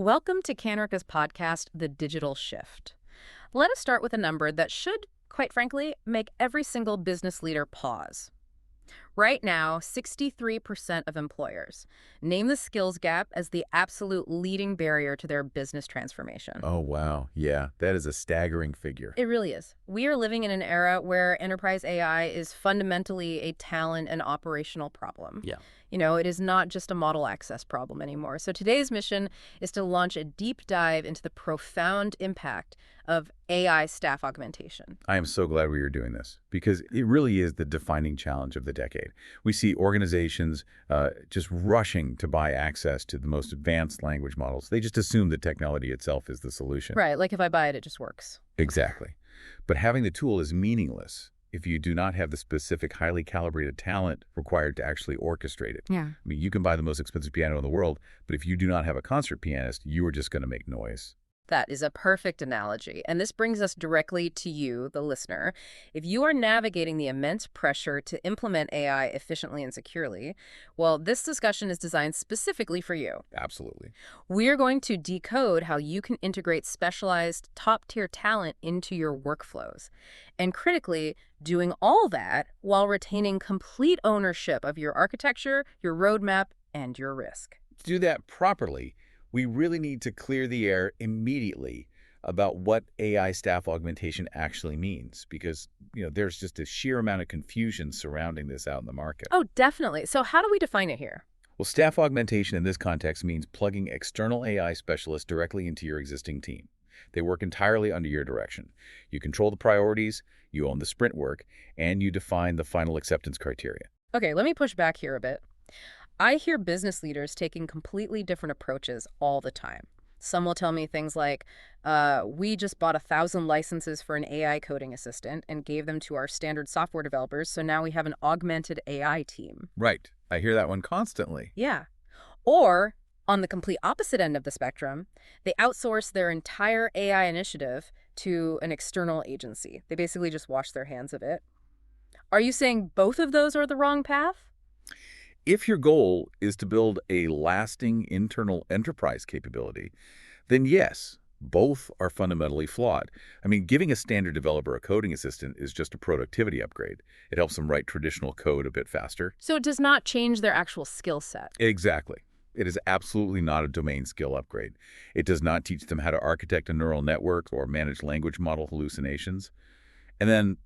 Welcome to Kanerika's podcast, The Digital Shift. Let us start with a number that should, quite frankly, make every single business leader pause. Right now, 63% of employers name the skills gap as the absolute leading barrier to their business transformation. Oh, wow. Yeah, that is a staggering figure. It really is. We are living in an era where enterprise AI is fundamentally a talent and operational problem. Yeah. It is not just a model access problem anymore. So today's mission is to launch a deep dive into the profound impact of AI staff augmentation. I am so glad we are doing this because it really is the defining challenge of the decade. We see organizations just rushing to buy access to the most advanced language models. They just assume that technology itself is the solution. Right, like if I buy it, it just works. Exactly. But having the tool is meaningless if you do not have the specific, highly calibrated talent required to actually orchestrate it. Yeah. I mean, you can buy the most expensive piano in the world, but if you do not have a concert pianist, you are just going to make noise. That is a perfect analogy. And this brings us directly to you, the listener. If you are navigating the immense pressure to implement AI efficiently and securely, well, this discussion is designed specifically for you. Absolutely. We're going to decode how you can integrate specialized top-tier talent into your workflows. And critically, doing all that while retaining complete ownership of your architecture, your roadmap, and your risk. To do that properly, we really need to clear the air immediately about what AI staff augmentation actually means because, there's just a sheer amount of confusion surrounding this out in the market. Oh, definitely. So how do we define it here? Well, staff augmentation in this context means plugging external AI specialists directly into your existing team. They work entirely under your direction. You control the priorities, you own the sprint work, and you define the final acceptance criteria. Okay, let me push back here a bit. I hear business leaders taking completely different approaches all the time. Some will tell me things like, we just bought 1,000 licenses for an AI coding assistant and gave them to our standard software developers, so now we have an augmented AI team. Right. I hear that one constantly. Yeah. Or, on the complete opposite end of the spectrum, they outsource their entire AI initiative to an external agency. They basically just wash their hands of it. Are you saying both of those are the wrong path? If your goal is to build a lasting internal enterprise capability, then yes, both are fundamentally flawed. I mean, giving a standard developer a coding assistant is just a productivity upgrade. It helps them write traditional code a bit faster. So it does not change their actual skill set. Exactly. It is absolutely not a domain skill upgrade. It does not teach them how to architect a neural network or manage language model hallucinations. And then,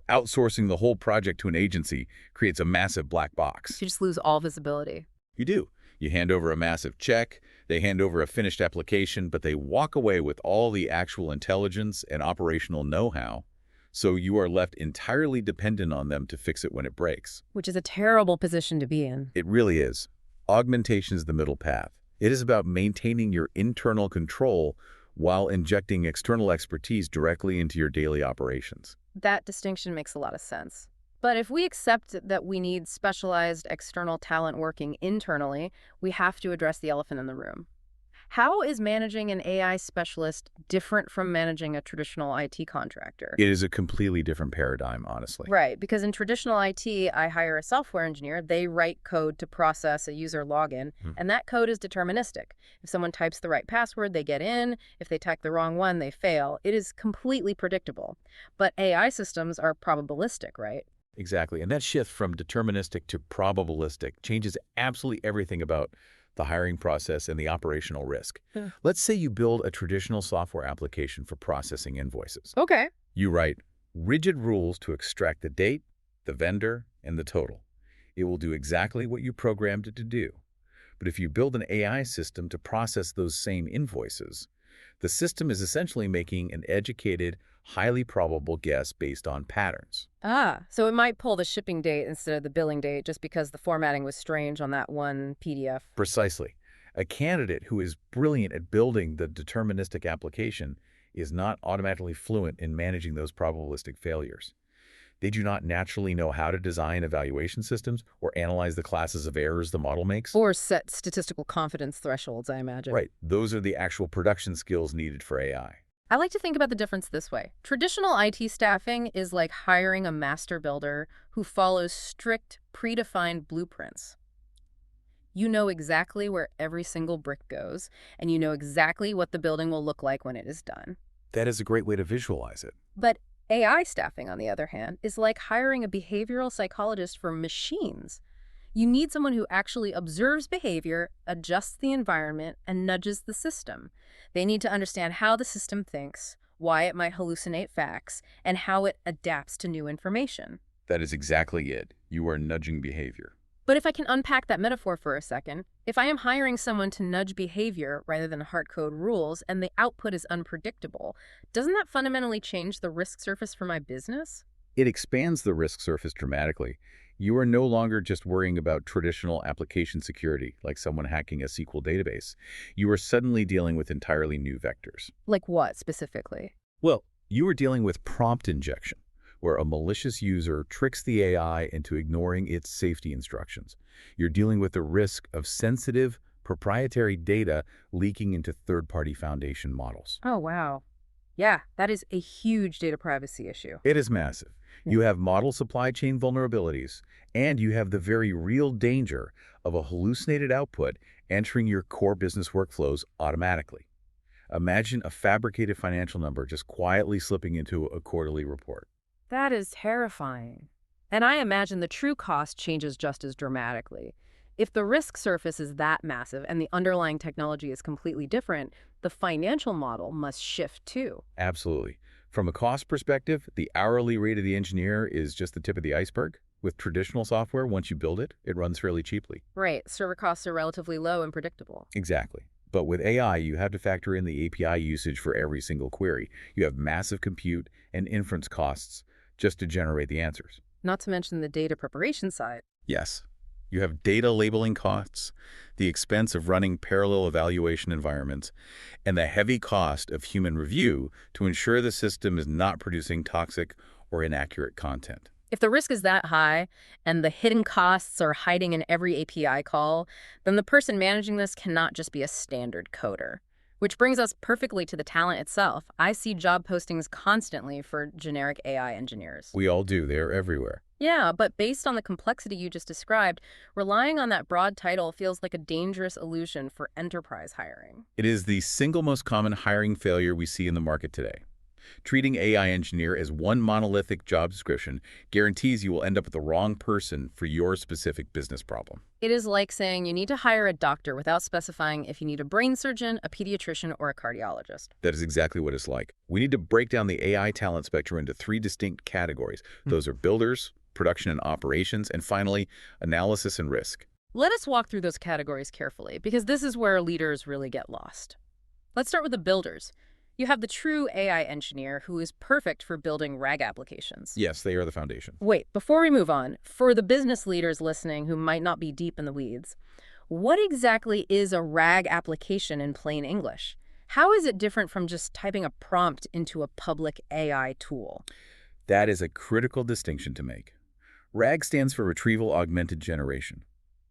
outsourcing the whole project to an agency creates a massive black box. You just lose all visibility. You do. You hand over a massive check, they hand over a finished application, but they walk away with all the actual intelligence and operational know-how, so you are left entirely dependent on them to fix it when it breaks. Which is a terrible position to be in. It really is. Augmentation is the middle path. It is about maintaining your internal control while injecting external expertise directly into your daily operations. That distinction makes a lot of sense. But if we accept that we need specialized external talent working internally, we have to address the elephant in the room. How is managing an AI specialist different from managing a traditional IT contractor? It is a completely different paradigm, honestly. Right, because in traditional IT, I hire a software engineer, they write code to process a user login, and that code is deterministic. If someone types the right password, they get in. If they type the wrong one, they fail. It is completely predictable. But AI systems are probabilistic, right? Exactly. And that shift from deterministic to probabilistic changes absolutely everything about the hiring process and the operational risk. Yeah. Let's say you build a traditional software application for processing invoices. Okay. You write rigid rules to extract the date, the vendor, and the total. It will do exactly what you programmed it to do. But if you build an AI system to process those same invoices, the system is essentially making an educated, highly probable guess based on patterns. So it might pull the shipping date instead of the billing date just because the formatting was strange on that one PDF. Precisely. A candidate who is brilliant at building the deterministic application is not automatically fluent in managing those probabilistic failures. They do not naturally know how to design evaluation systems or analyze the classes of errors the model makes. Or set statistical confidence thresholds, I imagine. Right. Those are the actual production skills needed for AI. I like to think about the difference this way. Traditional IT staffing is like hiring a master builder who follows strict, predefined blueprints. You know exactly where every single brick goes, and you know exactly what the building will look like when it is done. That is a great way to visualize it. But AI staffing, on the other hand, is like hiring a behavioral psychologist for machines. You need someone who actually observes behavior, adjusts the environment, and nudges the system. They need to understand how the system thinks, why it might hallucinate facts, and how it adapts to new information. That is exactly it. You are nudging behavior. But if I can unpack that metaphor for a second, if I am hiring someone to nudge behavior rather than hard code rules and the output is unpredictable, doesn't that fundamentally change the risk surface for my business? It expands the risk surface dramatically. You are no longer just worrying about traditional application security, like someone hacking a SQL database. You are suddenly dealing with entirely new vectors. Like what specifically? Well, you are dealing with prompt injection, where a malicious user tricks the AI into ignoring its safety instructions. You're dealing with the risk of sensitive, proprietary data leaking into third-party foundation models. Oh, wow. Yeah, that is a huge data privacy issue. It is massive. You have model supply chain vulnerabilities, and you have the very real danger of a hallucinated output entering your core business workflows automatically. Imagine a fabricated financial number just quietly slipping into a quarterly report. That is terrifying. And I imagine the true cost changes just as dramatically. If the risk surface is that massive and the underlying technology is completely different, the financial model must shift too. Absolutely. From a cost perspective, the hourly rate of the engineer is just the tip of the iceberg. With traditional software, once you build it, it runs fairly cheaply. Right, server costs are relatively low and predictable. Exactly. But with AI, you have to factor in the API usage for every single query. You have massive compute and inference costs just to generate the answers. Not to mention the data preparation side. Yes. You have data labeling costs, the expense of running parallel evaluation environments, and the heavy cost of human review to ensure the system is not producing toxic or inaccurate content. If the risk is that high and the hidden costs are hiding in every API call, then the person managing this cannot just be a standard coder. Which brings us perfectly to the talent itself. I see job postings constantly for generic AI engineers. We all do. They're everywhere. Yeah, but based on the complexity you just described, relying on that broad title feels like a dangerous illusion for enterprise hiring. It is the single most common hiring failure we see in the market today. Treating AI engineer as one monolithic job description guarantees you will end up with the wrong person for your specific business problem. It is like saying you need to hire a doctor without specifying if you need a brain surgeon, a pediatrician, or a cardiologist. That is exactly what it's like. We need to break down the AI talent spectrum into three distinct categories. Those are builders, production and operations, and finally, analysis and risk. Let us walk through those categories carefully, because this is where leaders really get lost. Let's start with the builders. You have the true AI engineer who is perfect for building RAG applications. Yes, they are the foundation. Wait, before we move on, for the business leaders listening who might not be deep in the weeds, what exactly is a RAG application in plain English? How is it different from just typing a prompt into a public AI tool? That is a critical distinction to make. RAG stands for Retrieval Augmented Generation.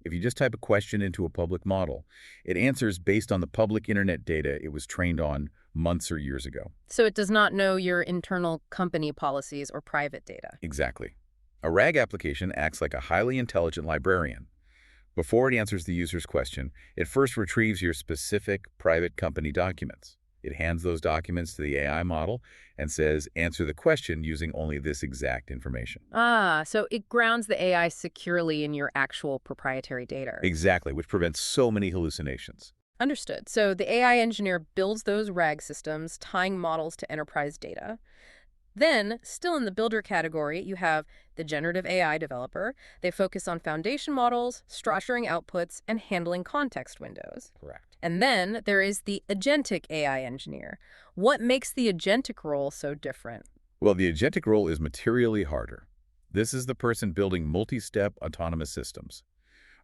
If you just type a question into a public model, it answers based on the public internet data it was trained on months or years ago. So it does not know your internal company policies or private data. Exactly. A RAG application acts like a highly intelligent librarian. Before it answers the user's question, it first retrieves your specific private company documents. It hands those documents to the AI model and says, answer the question using only this exact information. Ah, so it grounds the AI securely in your actual proprietary data. Exactly, which prevents so many hallucinations. Understood. So the AI engineer builds those RAG systems, tying models to enterprise data. Then, still in the builder category, you have the generative AI developer. They focus on foundation models, structuring outputs, and handling context windows. Correct. And then there is the agentic AI engineer. What makes the agentic role so different? Well, the agentic role is materially harder. This is the person building multi-step autonomous systems.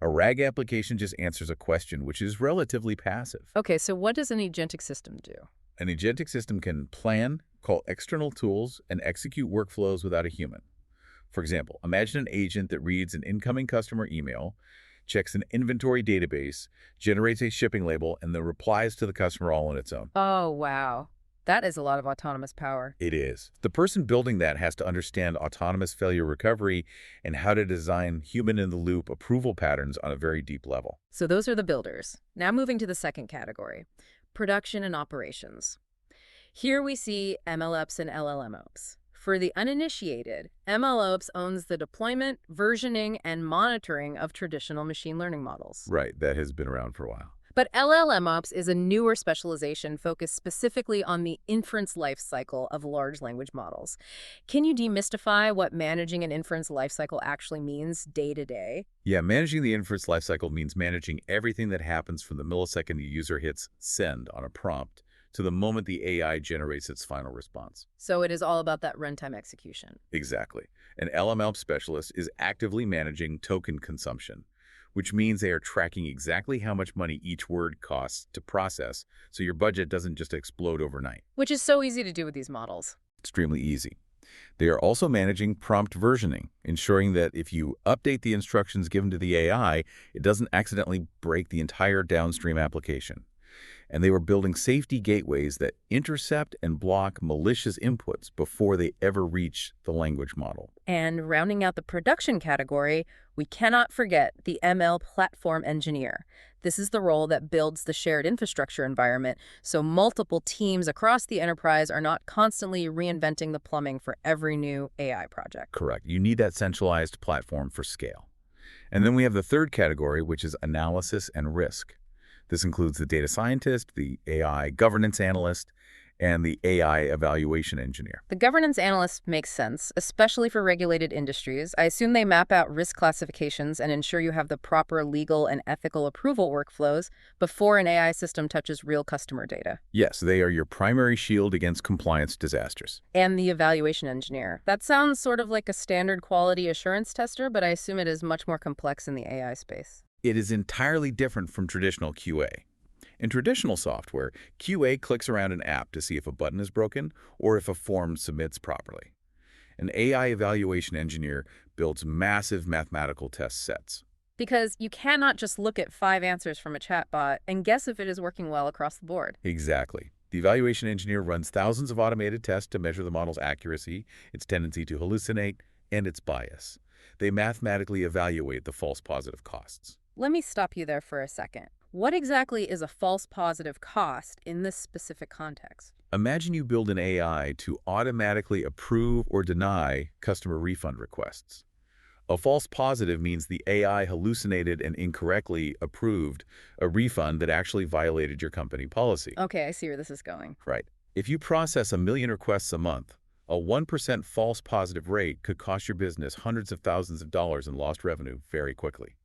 A RAG application just answers a question, which is relatively passive. Okay, so what does an agentic system do? An agentic system can plan, call external tools, and execute workflows without a human. For example, imagine an agent that reads an incoming customer email, checks an inventory database, generates a shipping label, and then replies to the customer all on its own. Oh, wow. That is a lot of autonomous power. It is. The person building that has to understand autonomous failure recovery and how to design human-in-the-loop approval patterns on a very deep level. So those are the builders. Now moving to the second category, production and operations. Here we see MLOps and LLMOps. For the uninitiated, MLOps owns the deployment, versioning, and monitoring of traditional machine learning models. Right, that has been around for a while. But LLMOps is a newer specialization focused specifically on the inference lifecycle of large language models. Can you demystify what managing an inference lifecycle actually means day to day? Yeah, managing the inference lifecycle means managing everything that happens from the millisecond the user hits send on a prompt to the moment the AI generates its final response. So it is all about that runtime execution. Exactly. An LML specialist is actively managing token consumption, which means they are tracking exactly how much money each word costs to process, so your budget doesn't just explode overnight. Which is so easy to do with these models. Extremely easy. They are also managing prompt versioning, ensuring that if you update the instructions given to the AI, it doesn't accidentally break the entire downstream application. And they were building safety gateways that intercept and block malicious inputs before they ever reach the language model. And rounding out the production category, we cannot forget the ML platform engineer. This is the role that builds the shared infrastructure environment, so multiple teams across the enterprise are not constantly reinventing the plumbing for every new AI project. Correct. You need that centralized platform for scale. And then we have the third category, which is analysis and risk. This includes the data scientist, the AI governance analyst, and the AI evaluation engineer. The governance analyst makes sense, especially for regulated industries. I assume they map out risk classifications and ensure you have the proper legal and ethical approval workflows before an AI system touches real customer data. Yes, they are your primary shield against compliance disasters. And the evaluation engineer. That sounds sort of like a standard quality assurance tester, but I assume it is much more complex in the AI space. It is entirely different from traditional QA. In traditional software, QA clicks around an app to see if a button is broken or if a form submits properly. An AI evaluation engineer builds massive mathematical test sets. Because you cannot just look at 5 answers from a chatbot and guess if it is working well across the board. Exactly. The evaluation engineer runs thousands of automated tests to measure the model's accuracy, its tendency to hallucinate, and its bias. They mathematically evaluate the false positive costs. Let me stop you there for a second. What exactly is a false positive cost in this specific context? Imagine you build an AI to automatically approve or deny customer refund requests. A false positive means the AI hallucinated and incorrectly approved a refund that actually violated your company policy. Okay, I see where this is going. Right. If you process 1 million requests a month, a 1% false positive rate could cost your business hundreds of thousands of dollars in lost revenue very quickly.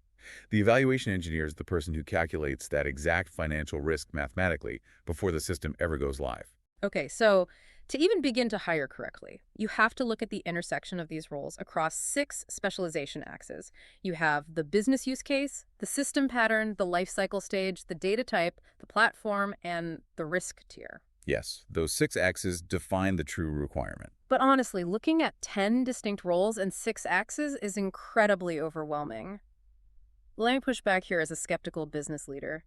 The evaluation engineer is the person who calculates that exact financial risk mathematically before the system ever goes live. Okay, so to even begin to hire correctly, you have to look at the intersection of these roles across 6 specialization axes. You have the business use case, the system pattern, the lifecycle stage, the data type, the platform, and the risk tier. Yes, those 6 axes define the true requirement. But honestly, looking at 10 distinct roles and 6 axes is incredibly overwhelming. Let me push back here as a skeptical business leader.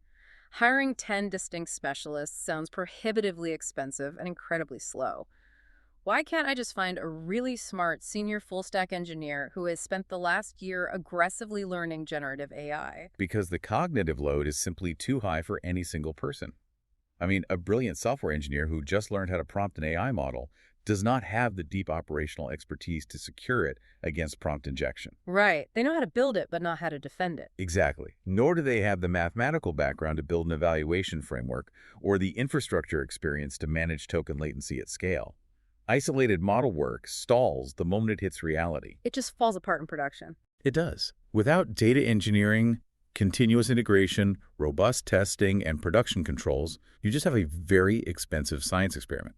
Hiring 10 distinct specialists sounds prohibitively expensive and incredibly slow. Why can't I just find a really smart senior full-stack engineer who has spent the last year aggressively learning generative AI? Because the cognitive load is simply too high for any single person. I mean, a brilliant software engineer who just learned how to prompt an AI model does not have the deep operational expertise to secure it against prompt injection. Right. They know how to build it, but not how to defend it. Exactly. Nor do they have the mathematical background to build an evaluation framework or the infrastructure experience to manage token latency at scale. Isolated model work stalls the moment it hits reality. It just falls apart in production. It does. Without data engineering, continuous integration, robust testing, and production controls, you just have a very expensive science experiment.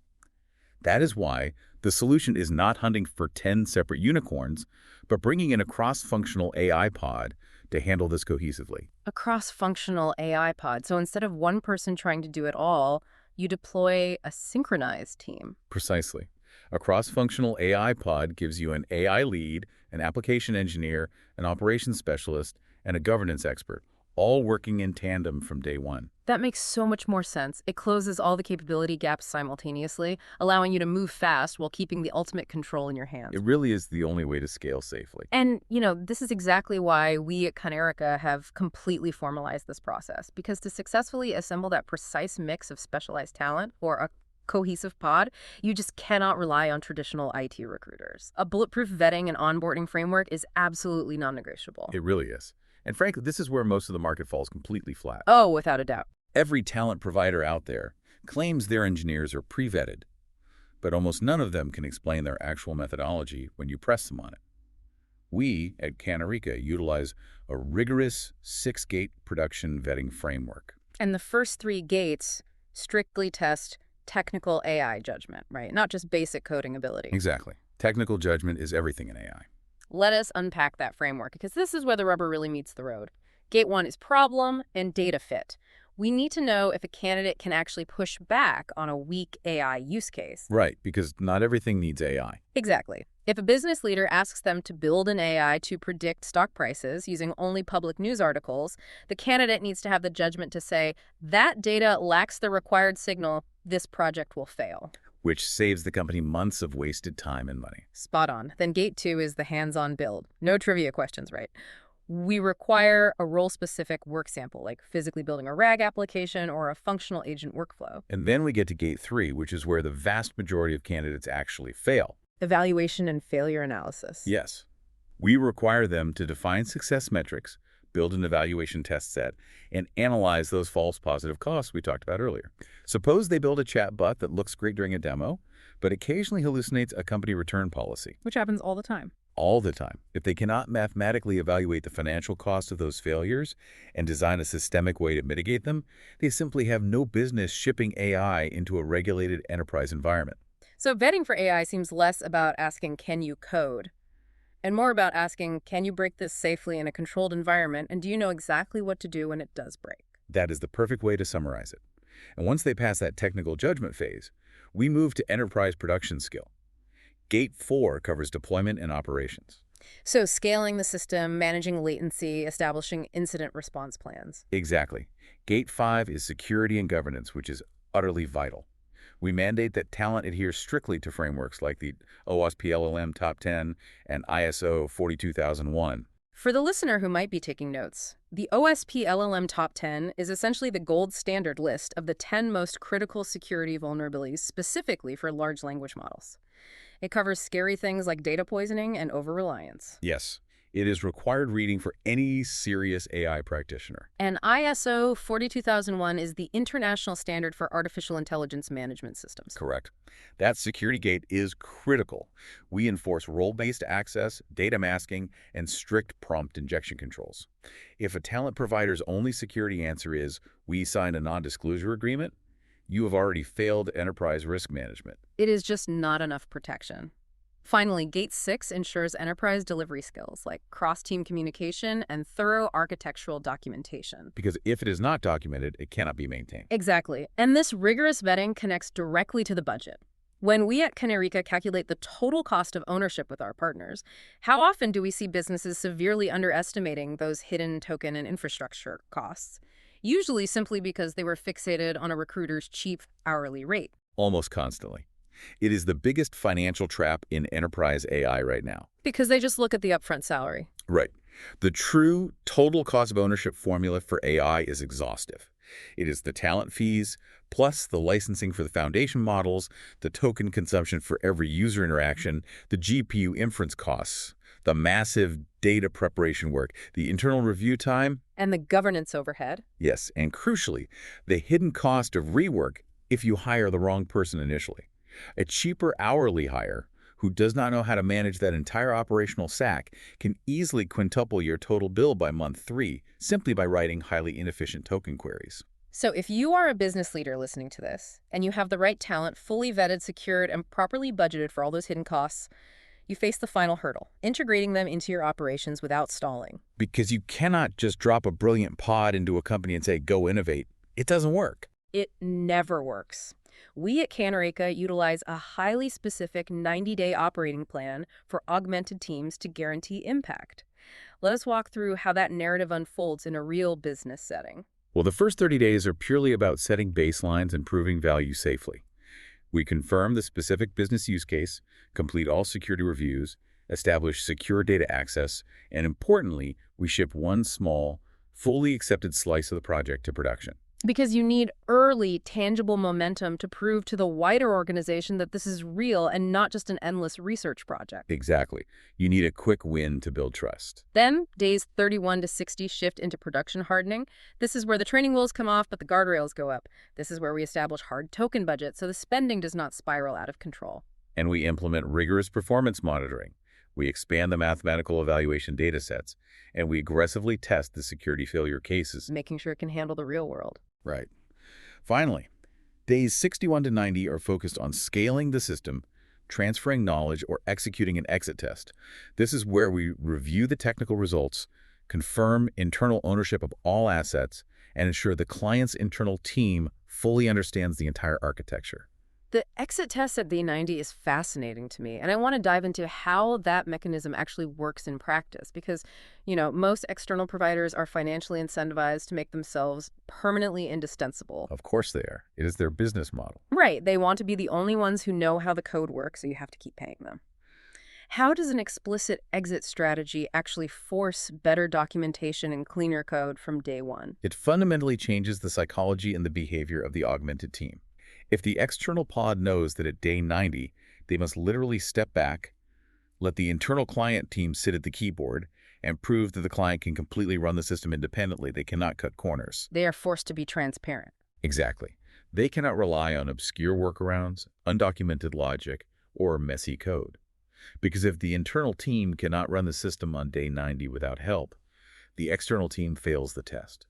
That is why the solution is not hunting for 10 separate unicorns, but bringing in a cross-functional AI pod to handle this cohesively. A cross-functional AI pod. So instead of one person trying to do it all, you deploy a synchronized team. Precisely. A cross-functional AI pod gives you an AI lead, an application engineer, an operations specialist, and a governance expert, all working in tandem from day one. That makes so much more sense. It closes all the capability gaps simultaneously, allowing you to move fast while keeping the ultimate control in your hands. It really is the only way to scale safely. And, this is exactly why we at Kanerika have completely formalized this process. Because to successfully assemble that precise mix of specialized talent or a cohesive pod, you just cannot rely on traditional IT recruiters. A bulletproof vetting and onboarding framework is absolutely non-negotiable. It really is. And frankly, this is where most of the market falls completely flat. Oh, without a doubt. Every talent provider out there claims their engineers are pre-vetted, but almost none of them can explain their actual methodology when you press them on it. We, at Kanerika, utilize a rigorous 6-gate production vetting framework. And the first 3 gates strictly test technical AI judgment, right? Not just basic coding ability. Exactly. Technical judgment is everything in AI. Let us unpack that framework, because this is where the rubber really meets the road. Gate 1 is problem and data fit. We need to know if a candidate can actually push back on a weak AI use case. Right, because not everything needs AI. Exactly. If a business leader asks them to build an AI to predict stock prices using only public news articles, the candidate needs to have the judgment to say, that data lacks the required signal, this project will fail. Which saves the company months of wasted time and money. Spot on. Then gate 2 is the hands-on build. No trivia questions, right? We require a role-specific work sample, like physically building a RAG application or a functional agent workflow. And then we get to gate 3, which is where the vast majority of candidates actually fail. Evaluation and failure analysis. Yes. We require them to define success metrics, build an evaluation test set, and analyze those false positive costs we talked about earlier. Suppose they build a chatbot that looks great during a demo, but occasionally hallucinates a company return policy. Which happens all the time. All the time. If they cannot mathematically evaluate the financial cost of those failures and design a systemic way to mitigate them, they simply have no business shipping AI into a regulated enterprise environment. So vetting for AI seems less about asking, can you code? And more about asking, can you break this safely in a controlled environment, and do you know exactly what to do when it does break? That is the perfect way to summarize it. And once they pass that technical judgment phase, we move to enterprise production skill. Gate 4 covers deployment and operations. So scaling the system, managing latency, establishing incident response plans. Exactly. Gate 5 is security and governance, which is utterly vital. We mandate that talent adheres strictly to frameworks like the OWASP LLM Top 10 and ISO 42001. For the listener who might be taking notes, the OSP LLM Top 10 is essentially the gold standard list of the 10 most critical security vulnerabilities specifically for large language models. It covers scary things like data poisoning and over-reliance. Yes, it is required reading for any serious AI practitioner. And ISO 42001 is the international standard for artificial intelligence management systems. Correct. That security gate is critical. We enforce role-based access, data masking, and strict prompt injection controls. If a talent provider's only security answer is, we signed a non-disclosure agreement, you have already failed enterprise risk management. It is just not enough protection. Finally, Gate 6 ensures enterprise delivery skills like cross-team communication and thorough architectural documentation. Because if it is not documented, it cannot be maintained. Exactly. And this rigorous vetting connects directly to the budget. When we at Kanerika calculate the total cost of ownership with our partners, how often do we see businesses severely underestimating those hidden token and infrastructure costs? Usually simply because they were fixated on a recruiter's cheap hourly rate. Almost constantly. It is the biggest financial trap in enterprise AI right now. Because they just look at the upfront salary. Right. The true total cost of ownership formula for AI is exhaustive. It is the talent fees, plus the licensing for the foundation models, the token consumption for every user interaction, the GPU inference costs, the massive data preparation work, the internal review time. And the governance overhead. Yes, and crucially, the hidden cost of rework if you hire the wrong person initially. A cheaper hourly hire who does not know how to manage that entire operational stack can easily quintuple your total bill by month 3 simply by writing highly inefficient token queries. So if you are a business leader listening to this, and you have the right talent, fully vetted, secured, and properly budgeted for all those hidden costs, you face the final hurdle, integrating them into your operations without stalling. Because you cannot just drop a brilliant pod into a company and say, go innovate. It doesn't work. It never works. We at Kanerika utilize a highly specific 90-day operating plan for augmented teams to guarantee impact. Let us walk through how that narrative unfolds in a real business setting. Well, the first 30 days are purely about setting baselines and proving value safely. We confirm the specific business use case, complete all security reviews, establish secure data access, and importantly, we ship one small, fully accepted slice of the project to production. Because you need early, tangible momentum to prove to the wider organization that this is real and not just an endless research project. Exactly. You need a quick win to build trust. Then, days 31 to 60 shift into production hardening. This is where the training wheels come off, but the guardrails go up. This is where we establish hard token budgets so the spending does not spiral out of control. And we implement rigorous performance monitoring. We expand the mathematical evaluation datasets, and we aggressively test the security failure cases. Making sure it can handle the real world. Right. Finally, days 61 to 90 are focused on scaling the system, transferring knowledge, or executing an exit test. This is where we review the technical results, confirm internal ownership of all assets, and ensure the client's internal team fully understands the entire architecture. The exit test at day 90 is fascinating to me, and I want to dive into how that mechanism actually works in practice because, most external providers are financially incentivized to make themselves permanently indispensable. Of course they are. It is their business model. Right. They want to be the only ones who know how the code works, so you have to keep paying them. How does an explicit exit strategy actually force better documentation and cleaner code from day one? It fundamentally changes the psychology and the behavior of the augmented team. If the external pod knows that at day 90, they must literally step back, let the internal client team sit at the keyboard, and prove that the client can completely run the system independently, they cannot cut corners. They are forced to be transparent. Exactly. They cannot rely on obscure workarounds, undocumented logic, or messy code. Because if the internal team cannot run the system on day 90 without help, the external team fails the test.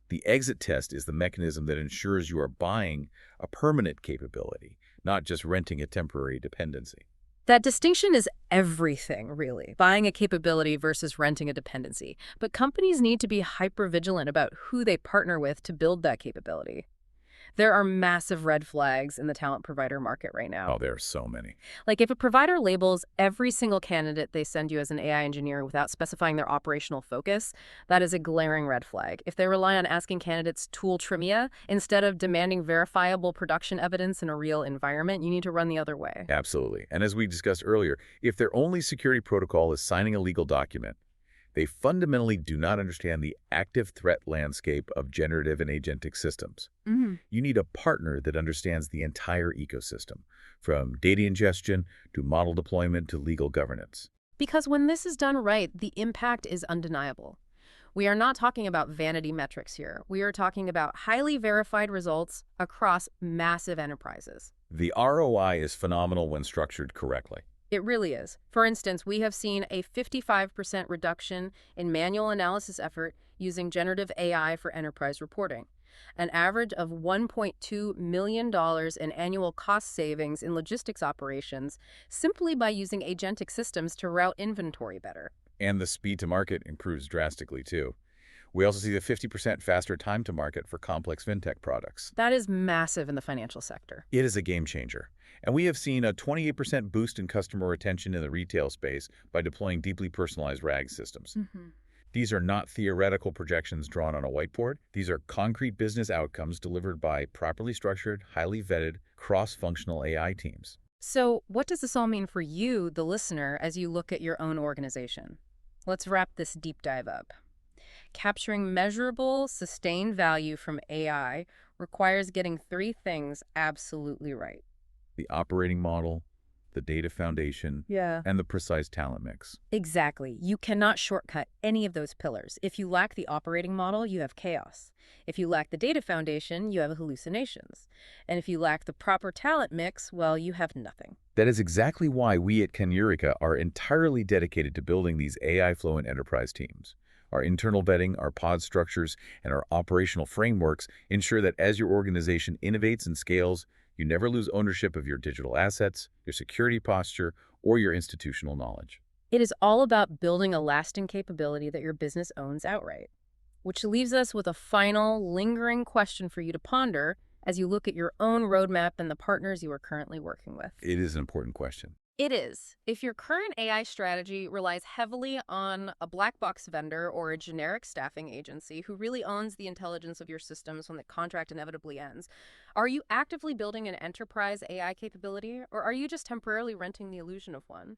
The exit test is the mechanism that ensures you are buying a permanent capability, not just renting a temporary dependency. That distinction is everything, really. Buying a capability versus renting a dependency. But companies need to be hyper-vigilant about who they partner with to build that capability. There are massive red flags in the talent provider market right now. Oh, there are so many. Like if a provider labels every single candidate they send you as an AI engineer without specifying their operational focus, that is a glaring red flag. If they rely on asking candidates tool trivia instead of demanding verifiable production evidence in a real environment, you need to run the other way. Absolutely. And as we discussed earlier, if their only security protocol is signing a legal document, they fundamentally do not understand the active threat landscape of generative and agentic systems. You need a partner that understands the entire ecosystem, from data ingestion to model deployment to legal governance. Because when this is done right, the impact is undeniable. We are not talking about vanity metrics here. We are talking about highly verified results across massive enterprises. The ROI is phenomenal when structured correctly. It really is. For instance, we have seen a 55% reduction in manual analysis effort using generative AI for enterprise reporting, an average of $1.2 million in annual cost savings in logistics operations simply by using agentic systems to route inventory better. And the speed to market improves drastically, too. We also see the 50% faster time to market for complex fintech products. That is massive in the financial sector. It is a game changer. And we have seen a 28% boost in customer retention in the retail space by deploying deeply personalized RAG systems. These are not theoretical projections drawn on a whiteboard. These are concrete business outcomes delivered by properly structured, highly vetted, cross-functional AI teams. So what does this all mean for you, the listener, as you look at your own organization? Let's wrap this deep dive up. Capturing measurable, sustained value from AI requires getting three things absolutely right. The operating model, the data foundation, and the precise talent mix. Exactly. You cannot shortcut any of those pillars. If you lack the operating model, you have chaos. If you lack the data foundation, you have hallucinations. And if you lack the proper talent mix, well, you have nothing. That is exactly why we at Kanerika are entirely dedicated to building these AI-fluent enterprise teams. Our internal vetting, our pod structures, and our operational frameworks ensure that as your organization innovates and scales, you never lose ownership of your digital assets, your security posture, or your institutional knowledge. It is all about building a lasting capability that your business owns outright. Which leaves us with a final, lingering question for you to ponder as you look at your own roadmap and the partners you are currently working with. It is an important question. It is. If your current AI strategy relies heavily on a black box vendor or a generic staffing agency who really owns the intelligence of your systems when the contract inevitably ends, are you actively building an enterprise AI capability, or are you just temporarily renting the illusion of one?